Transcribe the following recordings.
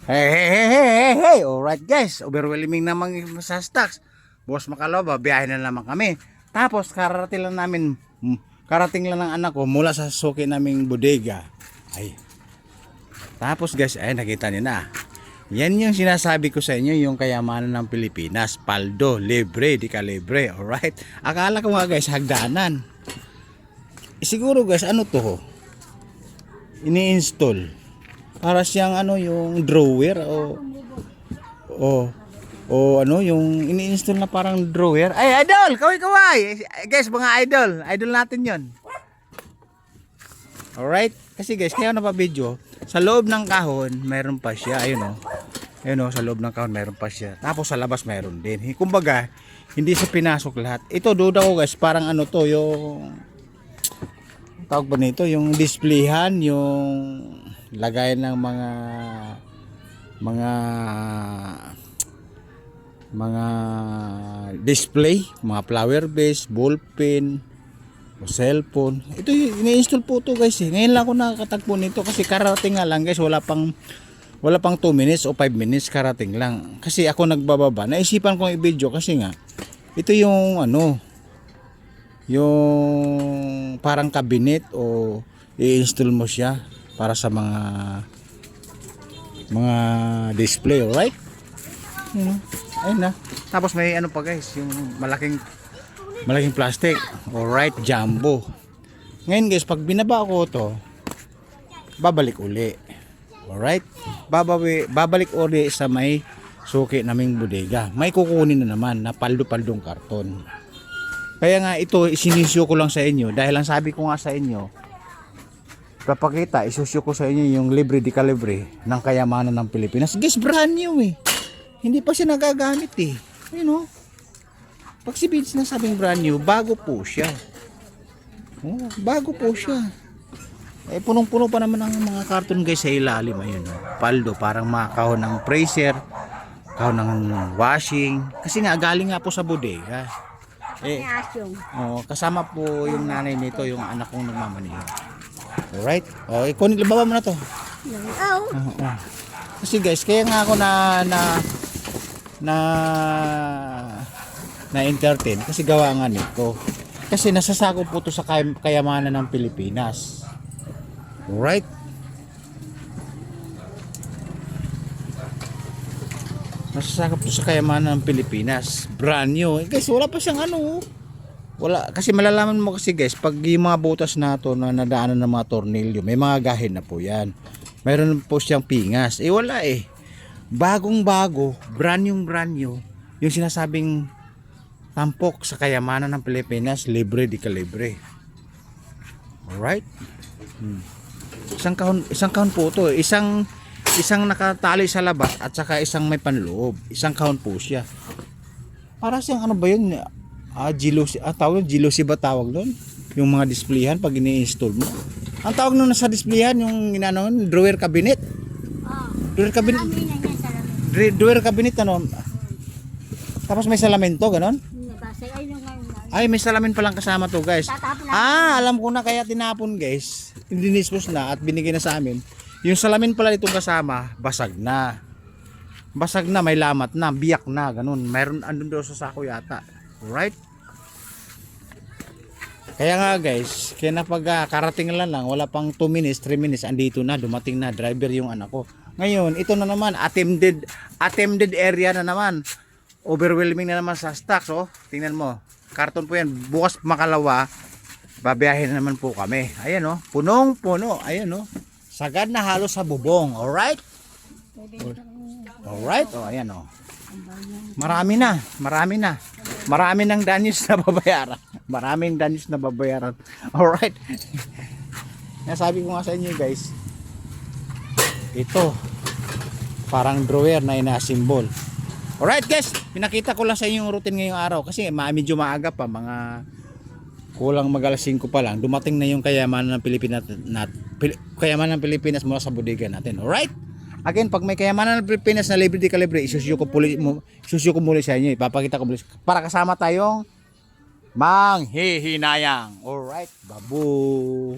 Hey. Alright guys, overwhelming naman sa stocks. Boss Makaloba, biyahe na naman kami. Tapos karating lang ng anak ko mula sa suki naming bodega. Ay. Tapos guys, ay nakita niyo na. Yan yung sinasabi ko sa inyo, yung kayamanan ng Pilipinas. Paldo, libre, di ka libre. Alright? Akala ko nga guys, hagdanan. Siguro guys, ano to? Ini-install. Para siyang ano, yung drawer o ano, yung ini-install na parang drawer. Ay, idol! Kaway! Guys, mga idol natin yon. Alright? Kasi guys, kaya napabidyo, sa loob ng kahon, mayroon pa siya. Ayun o. Ayun o, sa loob ng kahon, mayroon pa siya. Tapos sa labas, mayroon din. Kumbaga, hindi sa pinasok lahat. Ito, duda ko guys, parang ano to, yung tawag ba nito, yung displayhan, yung lagay ng mga display, mga flower vase, ballpen, o cellphone. Ito ini-install po to guys eh. Ngayon lang ako nakakatagpo nito kasi karating nga lang guys, wala pang 2 minutes o 5 minutes karating lang. Kasi ako nagbababa, naisipan kong i-video kasi nga ito yung ano, yung parang cabinet o i-install mo siya para sa mga display, alright? Ayun na. Tapos may ano pa guys, yung malaking plastic, alright, jumbo. Ngayon guys, pag binaba ko to, babalik uli, alright? Babalik uli sa may suki naming bodega. May kukunin na naman na paldo-paldong karton. Kaya nga ito, isinisyo ko lang sa inyo dahil lang sabi ko nga sa inyo, papakita, isusyo ko sa inyo yung libre di kalibre ng kayamanan ng Pilipinas. Guys, brand new eh. Hindi pa siya nagagamit eh. You know? Pag si Vince na sabing brand new, bago po siya. Oh, bago po siya. Eh, punong-puno pa naman ang mga karton guys sa ilalim. Ayun, oh. Paldo, parang mga kahon ng freezer, kahon ng washing. Kasi nga, galing nga po sa bodega. Eh, kasama po yung nanay nito, yung anak kong nagmamaniho. Alright? O, ikunin, baba mo na to. Kasi guys, kaya nga ako na entertain kasi gawa nga nito. Kasi nasasakop po to sa kayamanan ng Pilipinas. Alright? Nasasakop to sa kayamanan ng Pilipinas. Brand new. Guys, wala pa siyang ano. Wala, kasi malalaman mo kasi guys, pag yung mga butas na to na nadaanan ng mga tornilyo, may mga gahin na po yan. Mayroon po siyang pingas. Eh wala eh. Bagong bago, brand new, yung sinasabing tampok sa kayamanan ng Pilipinas, libre di ka libre. Alright? Isang kahon po to. Isang nakatali sa labas at saka isang may panloob. Isang kahon po siya. Para siyang ano ba yun? Tawag jealousy ba tawag doon? Yung mga displayhan pag ini-install mo. Ang tawag nung nasa displayhan yung drawer cabinet. Drawer cabinet. Drawer cabinet ano? Tapos may salamin to, ganon? Ay, may salamin pa lang kasama to, guys. Alam ko na kaya tinapon, guys. Dinispose na at binigay na sa amin. Yung salamin pala itong kasama, basag na. Basag na, may lamat na, biyak na, ganon. Mayroon andun daw sa sako yata. Alright? Kaya nga guys, kaya na pag karating lang, wala pang 2 minutes, 3 minutes, andito na, dumating na, driver yung anak ko. Ngayon, ito na naman, attempted area na naman. Overwhelming na naman sa stocks, oh. Tingnan mo, karton po yan, bukas makalawa, babiyahin na naman po kami. Ayan oh, punong-puno, ayan oh. Sagad na halos sa bubong, alright? Alright, oh, ayan oh. Marami nang danyos na babayaran. Maraming danyos na babayaran. Alright. Nasabi ko nga sa inyo guys, ito parang drawer na ina-symbol. Alright guys, pinakita ko lang sa inyo yung routine ngayong araw kasi medyo maaga pa, mga kulang mag-alas 5 pa lang. Dumating na yung kayamanan ng Pilipinas mula sa bodega natin. Alright? Again, pag may kayamanan ng Pilipinas na libre di kalibre, isusyo ko muli sa inyo. Ipapakita ko muli para kasama tayong manghihinayang. Alright, babu.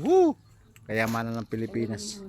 Kayamanan ng Pilipinas.